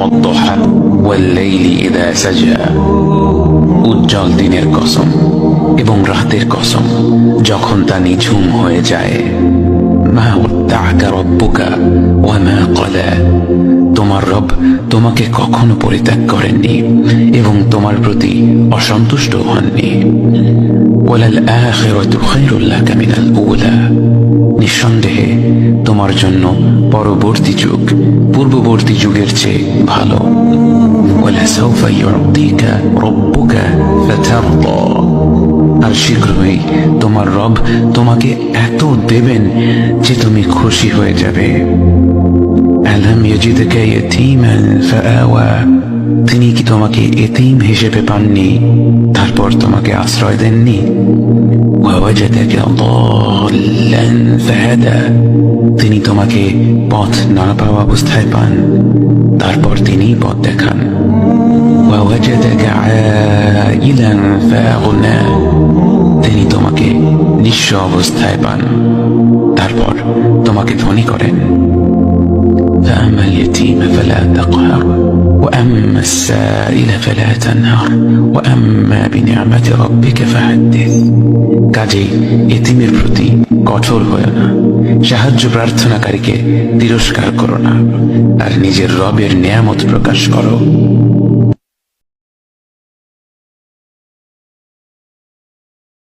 والضحى والليل إذا سجى উজ্জ্বল দিনের কসম এবং রাতের কসম যখন তা নিঝুম হয়ে যায়। মা ওয়াদ্দাআকা রাব্বুকা ওয়া মা ক্বালা, তোমার রব তোমাকে কখনো পরিত্যাগ করেননি এবং তোমার প্রতি অসন্তুষ্ট হননি। ওয়ালাল আখিরাতু খায়রুল লাকা মিনাল উলা, নিঃসন্দেহে তোমার জন্য পরবর্তী যুগ পূর্ববর্তী যুগের চেয়ে ভালো। ওয়ালাসাউফা ইউতিকা রাব্বুকা ফাতারদা, আর শীঘ্রই তোমার রব তোমাকে এত দেবেন যে তুমি খুশি হয়ে যাবে। আলাম ইয়াজিদকা ইয়াতীমান ফাআওয়া, তিনি কি তোমাকে এতিম হিসেবে পাননি তারপর তোমাকে আশ্রয় দেননি? ওয়াওয়াজাদাকা দাল্লান ফাহাদা, তিনি তোমাকে পথ না পাওয়া অবস্থায় পান তারপর তিনি পথ দেখান। ওয়াওয়াজাদাকা আইলান ফাআগনা, তিনি তোমাকে নিঃস্ব অবস্থায় পান তারপর তোমাকে ধনী করেন। فأما اليتيم فلا تقهر وأما السائل فلا تنهر وأما بنعمة ربك فحدث, কাজেই এতিমের প্রতি কঠোর হয়ো না, সাহায্য প্রার্থনাকারীকে তিরস্কার করো না, আর নিজের রবের নিয়ামত প্রকাশ করো।